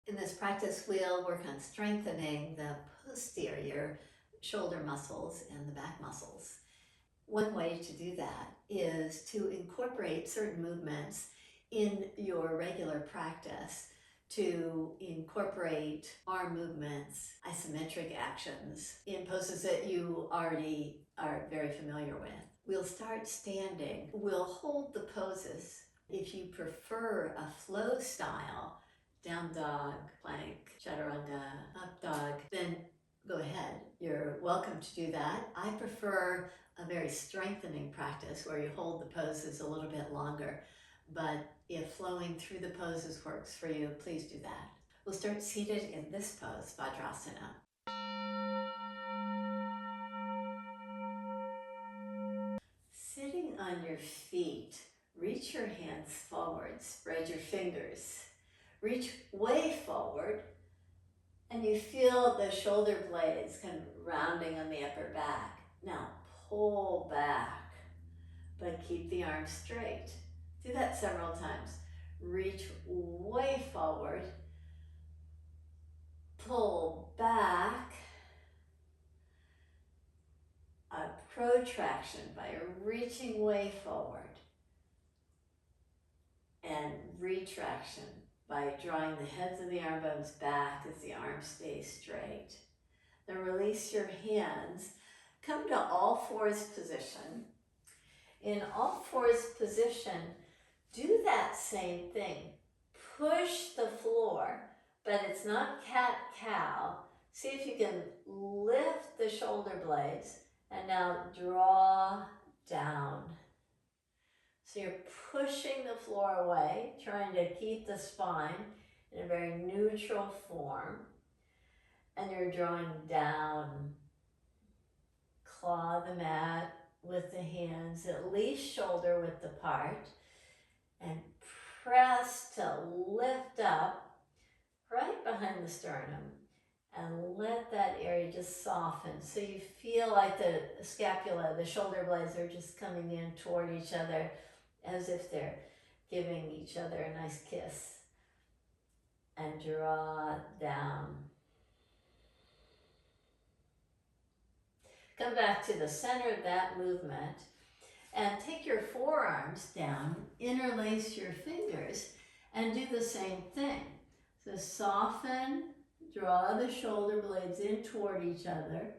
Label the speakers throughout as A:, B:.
A: In this practice, we'll work on strengthening the posterior shoulder muscles and the back muscles. One way to do that is to incorporate certain movements in your regular practice, to incorporate arm movements, isometric actions in poses that you already are very familiar with. We'll start standing. We'll hold the poses. If you prefer a flow style, down dog, plank, chaturanga, up dog, then go ahead. You're welcome to do that. I prefer a very strengthening practice where you hold the poses a little bit longer. But if flowing through the poses works for you, please do that. We'll start seated in this pose, Virabhadrasana. Sitting on your feet, reach your hands forward, spread your fingers. Reach way forward, and you feel the shoulder blades kind of rounding on the upper back. Now pull back, but keep the arms straight. Do that several times. Reach way forward, pull back, a protraction by reaching way forward, and retraction by drawing the heads of the arm bones back as the arms stay straight. Then release your hands. Come to all fours position. In all fours position, do that same thing. Push the floor, but it's not cat-cow. See if you can lift the shoulder blades and now draw down. So you're pushing the floor away, trying to keep the spine in a very neutral form. And you're drawing down. Claw the mat with the hands at least shoulder width apart. And press to lift up right behind the sternum. And let that area just soften. So you feel like the scapula, the shoulder blades are just coming in toward each other, as if they're giving each other a nice kiss. And draw down. Come back to the center of that movement and take your forearms down, interlace your fingers, and do the same thing. So soften, draw the shoulder blades in toward each other,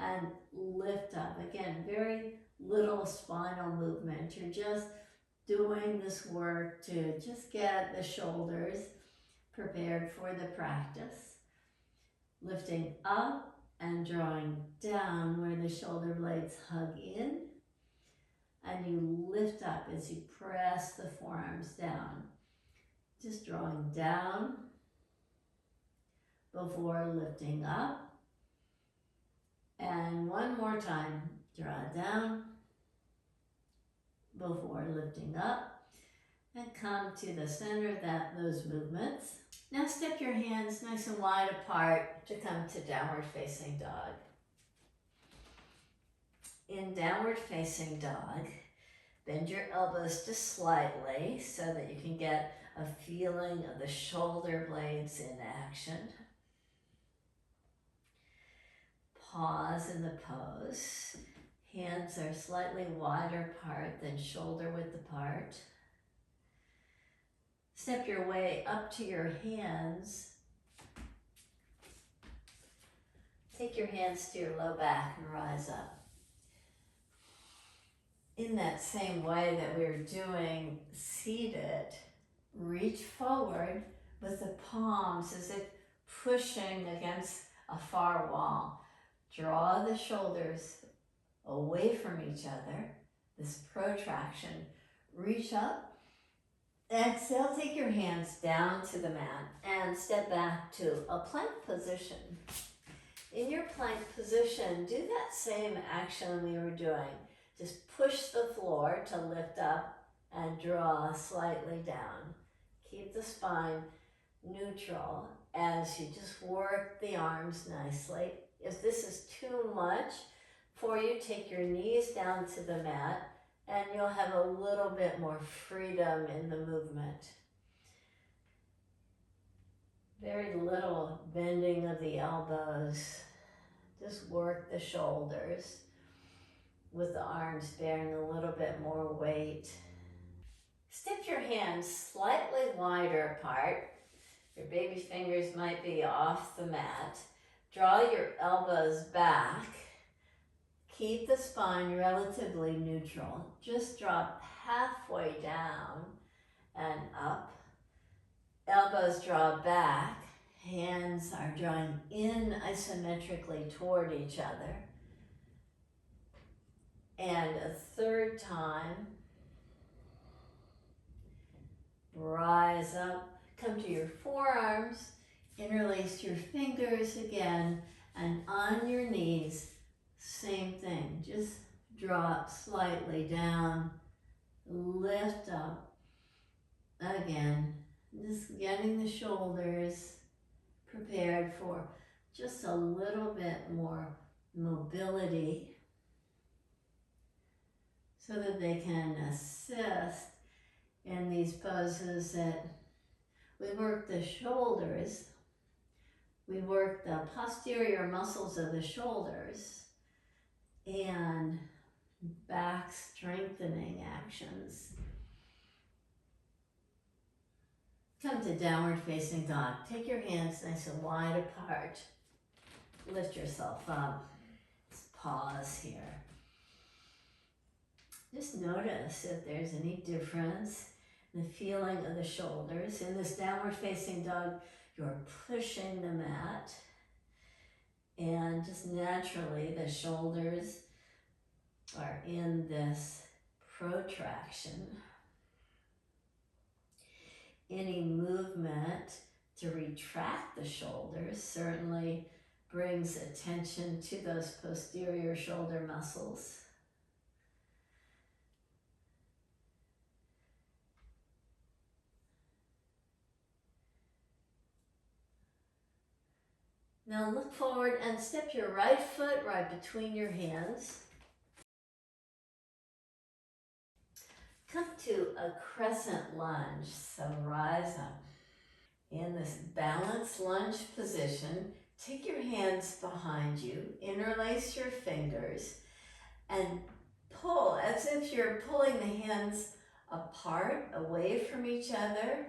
A: and lift up. Again, very little spinal movement. You're just doing this work to just get the shoulders prepared for the practice. Lifting up and drawing down where the shoulder blades hug in. And you lift up as you press the forearms down. Just drawing down before lifting up. And one more time, draw down before lifting up, and come to the center of those movements. Now step your hands nice and wide apart to come to downward facing dog. In downward facing dog, bend your elbows just slightly so that you can get a feeling of the shoulder blades in action. Pause in the pose. Hands are slightly wider apart than shoulder width apart. Step your way up to your hands. Take your hands to your low back and rise up. In that same way that we're doing seated, reach forward with the palms as if pushing against a far wall. Draw the shoulders away from each other, this protraction. Reach up. Exhale, take your hands down to the mat and step back to a plank position. In your plank position, do that same action we were doing. Just push the floor to lift up and draw slightly down. Keep the spine neutral as you just work the arms nicely. If this is too much for you, take your knees down to the mat and you'll have a little bit more freedom in the movement. Very little bending of the elbows. Just work the shoulders with the arms bearing a little bit more weight. Step your hands slightly wider apart. Your baby fingers might be off the mat. Draw your elbows back. Keep the spine relatively neutral. Just drop halfway down and up. Elbows draw back. Hands are drawing in isometrically toward each other. And a third time. Rise up. Come to your forearms. Interlace your fingers again. And on your knees, same thing. Just drop slightly down. Lift up. Again. Just getting the shoulders prepared for just a little bit more mobility so that they can assist in these poses that we work the shoulders, we work the posterior muscles of the shoulders and back strengthening actions. Come to downward facing dog. Take your hands nice and wide apart. Lift yourself up. Just pause here. Just notice if there's any difference in the feeling of the shoulders. In this downward facing dog, you're pushing the mat. And just naturally, the shoulders are in this protraction. Any movement to retract the shoulders certainly brings attention to those posterior shoulder muscles. Now look forward and step your right foot right between your hands. Come to a crescent lunge, so rise up. In this balanced lunge position, take your hands behind you, interlace your fingers, and pull as if you're pulling the hands apart, away from each other.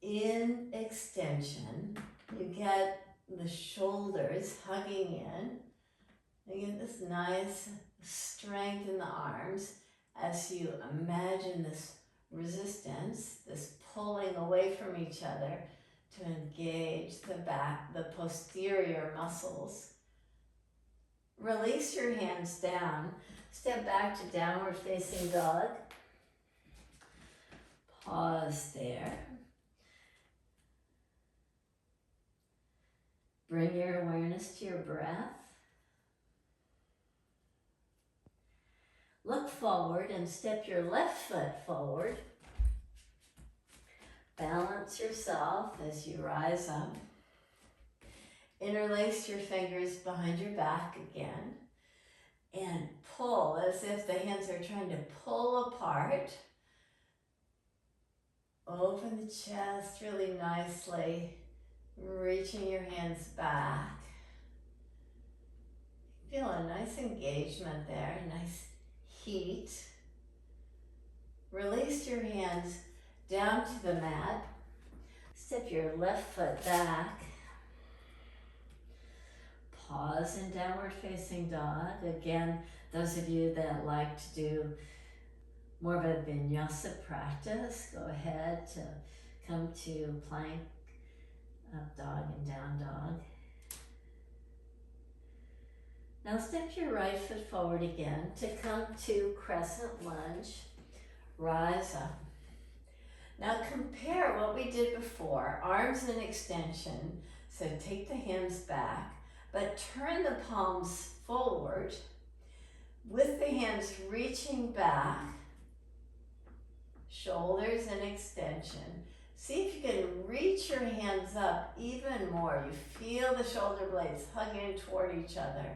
A: In extension, you get the shoulders hugging in. You get this nice strength in the arms as you imagine this resistance, this pulling away from each other to engage the back, the posterior muscles. Release your hands down. Step back to downward facing dog. Pause there. Bring your awareness to your breath. Look forward and step your left foot forward. Balance yourself as you rise up. Interlace your fingers behind your back again. And pull as if the hands are trying to pull apart. Open the chest really nicely. Reaching your hands back. Feel a nice engagement there, a nice heat. Release your hands down to the mat. Step your left foot back. Pause in downward facing dog. Again, those of you that like to do more of a vinyasa practice, go ahead to come to plank, up dog and down dog. Now step your right foot forward again to come to crescent lunge. Rise up. Now compare what we did before, arms in extension. So take the hands back, but turn the palms forward with the hands reaching back, shoulders in extension. See if you can reach your hands up even more. You feel the shoulder blades hugging toward each other.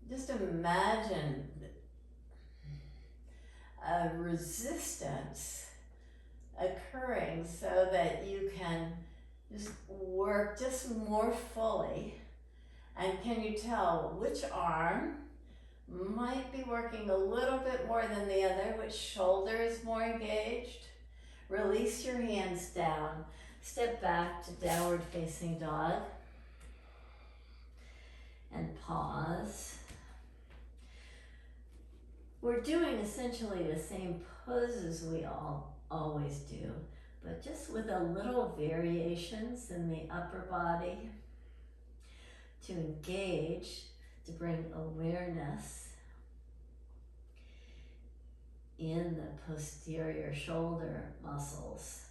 A: Just imagine a resistance occurring so that you can
B: Just work just more fully. And can you tell which arm might be working a little bit more than the other? Which shoulder is more engaged? Release your hands down. Step back to downward facing dog. And pause. We're doing essentially the same poses we always do, but just with a little variations in the upper body to engage, to bring awareness in the posterior shoulder muscles,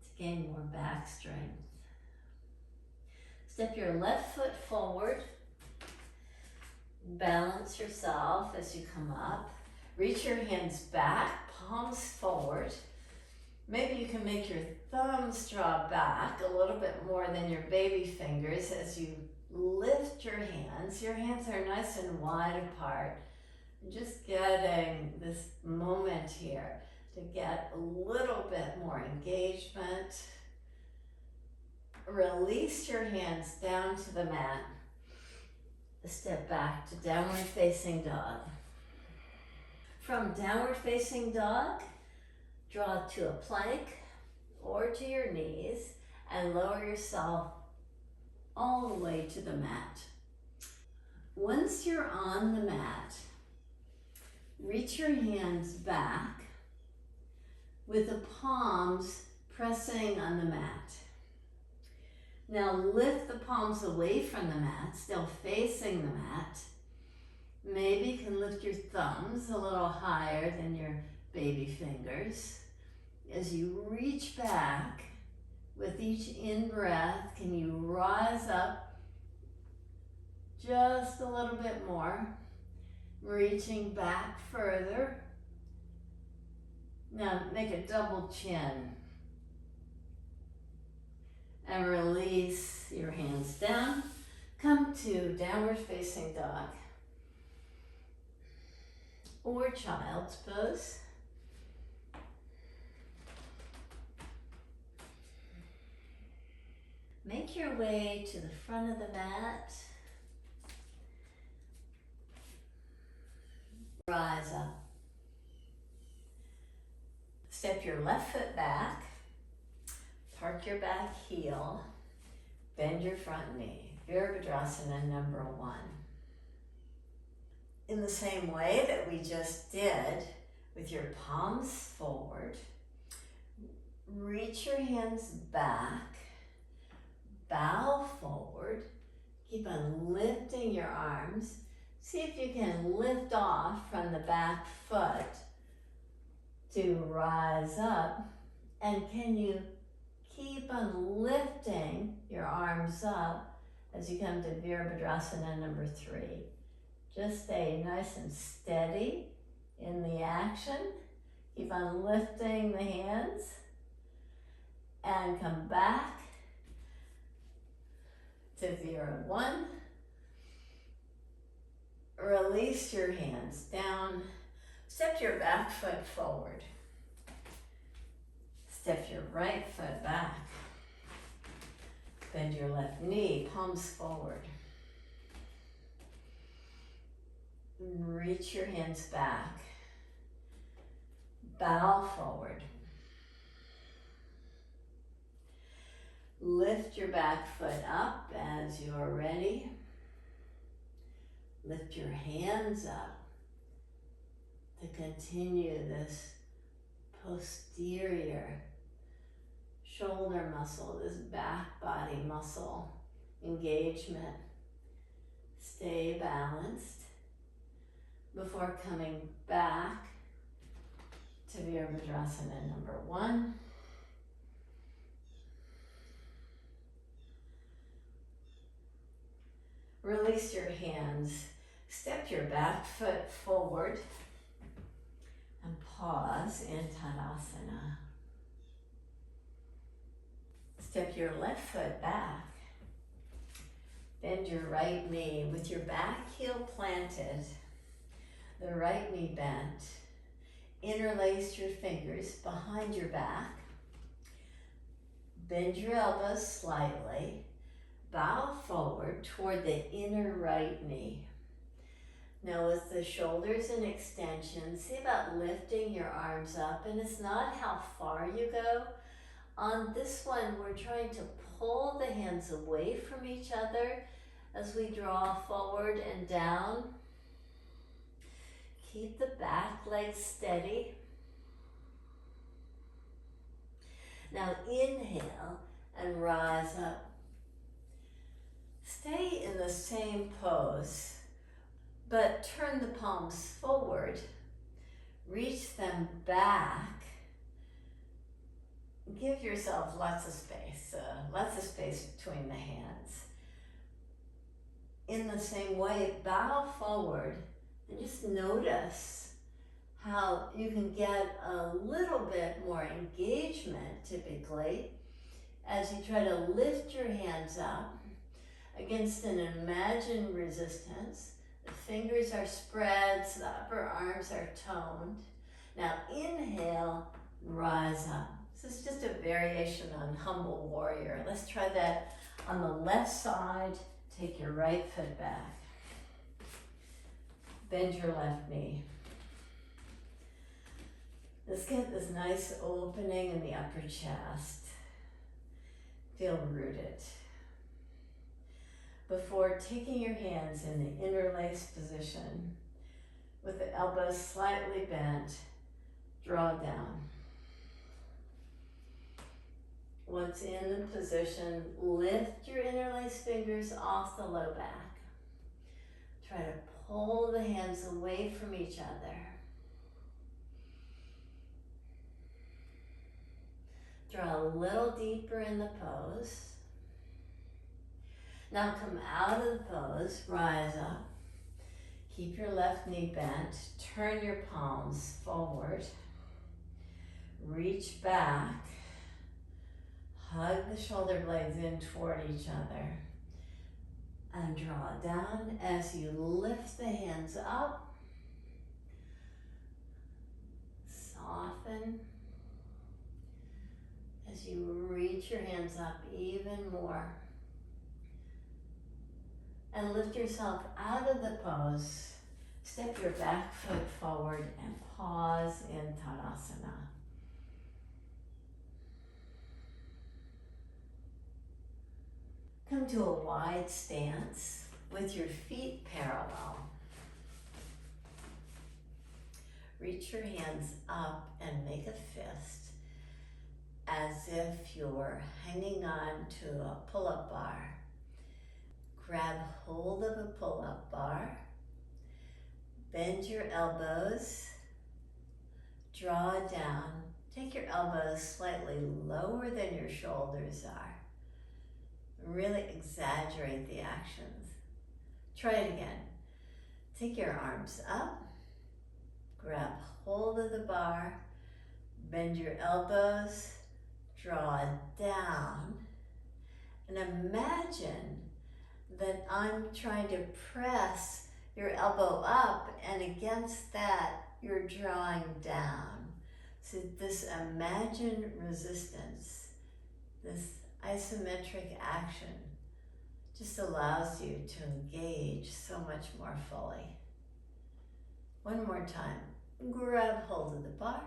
B: to gain more back strength. Step your left foot forward. Balance yourself as you come up. Reach your hands back, palms forward. Maybe you can make your thumbs draw back a little bit more than your baby fingers as you lift your hands. Your hands are nice and wide apart. Just getting this moment here to get a little bit more engagement. Release your hands down to the mat. Step back to downward facing dog. From downward facing dog, draw to a plank or to your knees and lower yourself all the way to the mat. Once you're on the mat, reach your hands back with the palms pressing on the mat. Now lift the palms away from the mat, still facing the mat. Maybe you can lift your thumbs a little higher than your baby fingers. As you reach back, with each in-breath, can you rise up just a little bit more, reaching back further. Now make a double chin. And release your hands down. Come to downward facing dog or child's pose. Make your way to the front of the mat. Rise up. Step your left foot back. Park your back heel, bend your front knee. Virabhadrasana number 1. In the same way that we just did, with your palms forward, reach your hands back, bow forward, keep on lifting your arms. See if you can lift off from the back foot to rise up, and can you keep on lifting your arms up as you come to Virabhadrasana number 3. Just stay nice and steady in the action. Keep on lifting the hands and come back to Vira 1. Release your hands down. Step your back foot forward. Step your right foot back. Bend your left knee, palms forward. Reach your hands back. Bow forward. Lift your back foot up as you're ready. Lift your hands up to continue this posterior shoulder muscle, this back body muscle engagement. Stay balanced before coming back to Virabhadrasana number 1. Release your hands. Step your back foot forward and pause in Tadasana. Step your left foot back. Bend your right knee with your back heel planted, the right knee bent. Interlace your fingers behind your back. Bend your elbows slightly. Bow forward toward the inner right knee. Now with the shoulders in extension, see about lifting your arms up, and it's not how far you go. On this one, we're trying to pull the hands away from each other as we draw forward and down. Keep the back leg steady. Now inhale and rise up. Stay in the same pose, but turn the palms forward. Reach them back. Give yourself lots of space between the hands. In the same way, bow forward and just notice how you can get a little bit more engagement typically as you try to lift your hands up against an imagined resistance. The fingers are spread, so the upper arms are toned. Now inhale, rise up. This is just a variation on humble warrior. Let's try that on the left side. Take your right foot back. Bend your left knee. Let's get this nice opening in the upper chest. Feel rooted. Before taking your hands in the interlaced position, with the elbows slightly bent, draw down. Once in the position, lift your interlaced fingers off the low back. Try to pull the hands away from each other. Draw a little deeper in the pose. Now come out of the pose, rise up. Keep your left knee bent. Turn your palms forward. Reach back. Hug the shoulder blades in toward each other. And draw down as you lift the hands up. Soften as you reach your hands up even more. And lift yourself out of the pose. Step your back foot forward and pause in Tadasana. Come to a wide stance with your feet parallel. Reach your hands up and make a fist as if you're hanging on to a pull-up bar. Grab hold of a pull-up bar. Bend your elbows. Draw down. Take your elbows slightly lower than your shoulders are. Really exaggerate the actions. Try it again. Take your arms up. Grab hold of the bar. Bend your elbows. Draw down. And imagine that I'm trying to press your elbow up, and against that, you're drawing down. So this imagined resistance, this isometric action, just allows you to engage so much more fully. One more time. Grab hold of the bar.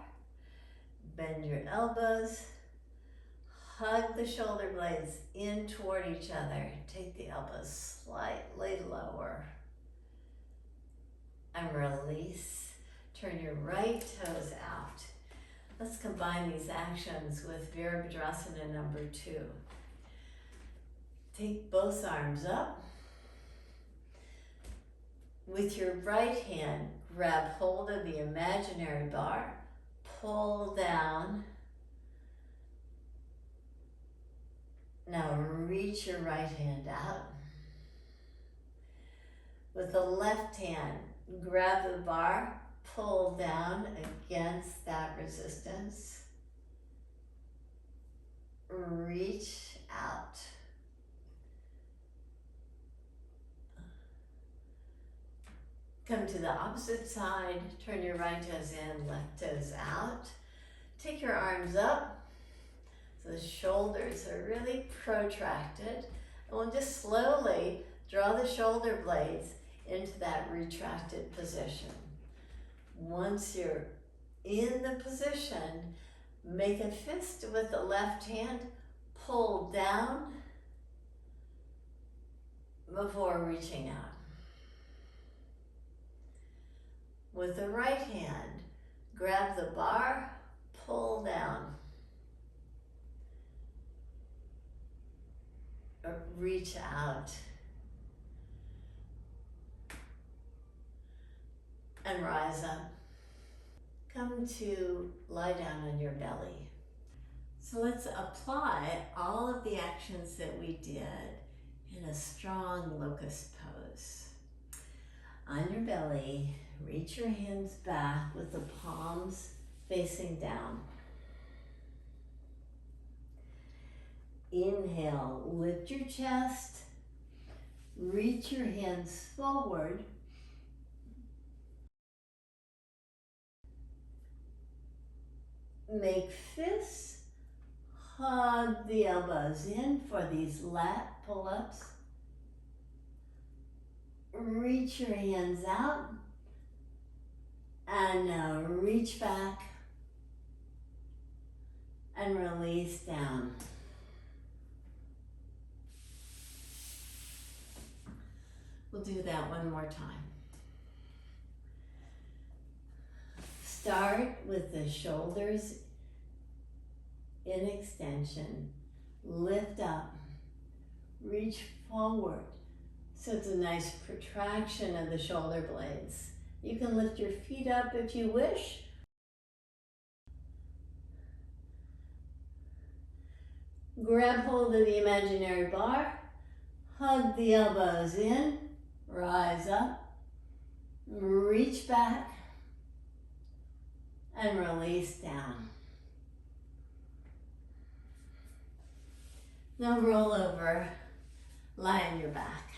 B: Bend your elbows. Hug the shoulder blades in toward each other. Take the elbows slightly lower. And release. Turn your right toes out. Let's combine these actions with Virabhadrasana number 2. Take both arms up. With your right hand, grab hold of the imaginary bar. Pull down. Now reach your right hand out. With the left hand, grab the bar, pull down against that resistance. Reach out.
A: Come to the opposite side, turn your right toes in, left toes out. Take your arms up, so the shoulders are really protracted. And we'll just slowly draw the shoulder blades into that retracted position. Once you're in the position, make a fist with the left hand, pull down before reaching out. With the right hand, grab the bar, pull down, or reach out, and rise up. Come to lie down on your belly. So let's apply all of the actions that we did in a strong locust pose. On your belly, reach your hands back with the palms facing down. Inhale, lift your chest, reach your hands forward. Make fists, hug the elbows in for these lat pull-ups. Reach your hands out, and now reach back and release down. We'll do that one more time. Start with the shoulders in extension, lift up, reach forward. So it's a nice protraction of the shoulder blades. You can lift your feet up if you wish. Grab hold of the imaginary bar, hug the elbows in, rise up, reach back, and release down. Now roll over, lie on your back.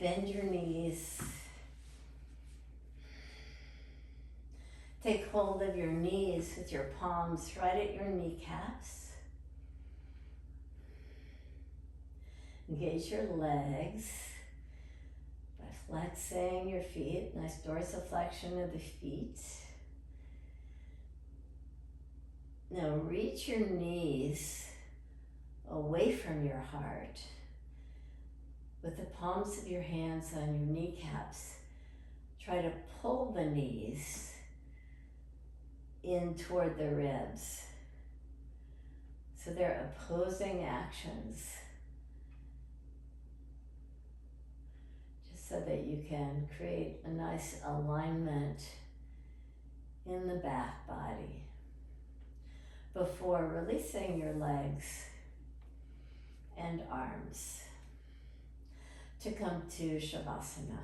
A: Bend your knees. Take hold of your knees with your palms right at your kneecaps. Engage your legs by flexing your feet, nice dorsiflexion of the feet. Now reach your knees away from your heart with the palms of your hands on your kneecaps. Try to pull the knees in toward the ribs. So they're opposing actions, just so that you can create a nice alignment in the back body before releasing your legs and arms to come to Savasana.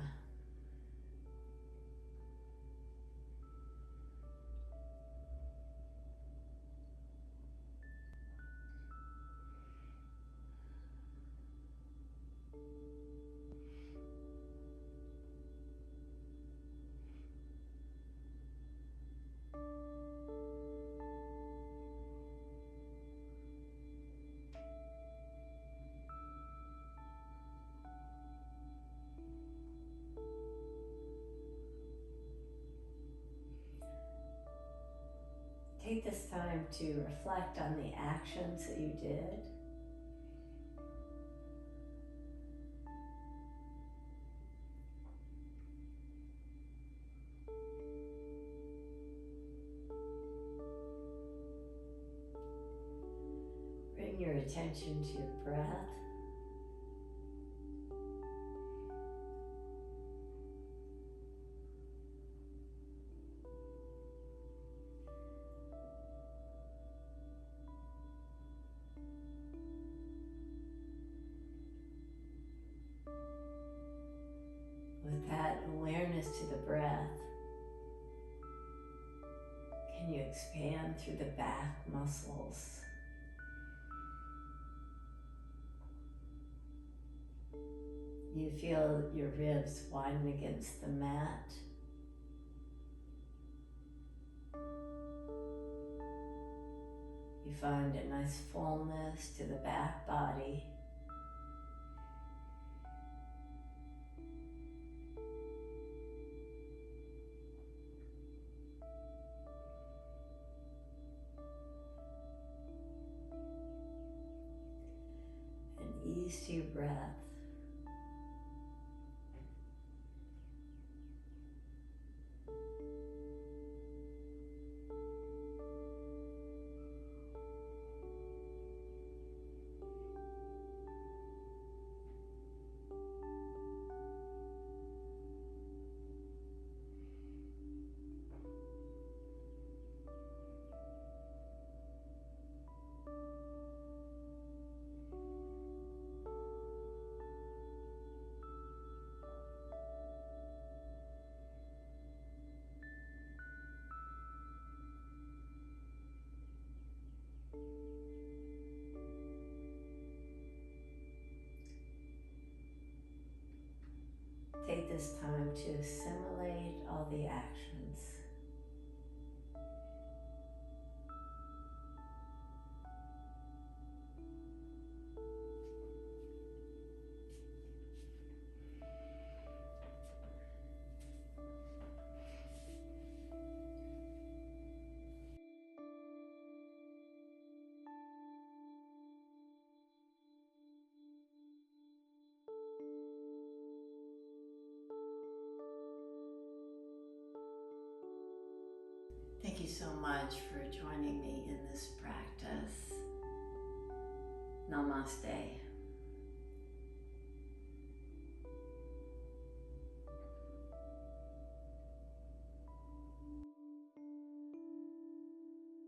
A: Take this time to reflect on the actions that you did. Bring your attention to your breath. With that awareness to the breath, can you expand through the back muscles?
B: You feel your ribs widen against the mat. You find a nice fullness to the back body. And ease to your breath. Take this time to assimilate all the actions.
A: Thank you so much for joining me in this practice.
B: Namaste.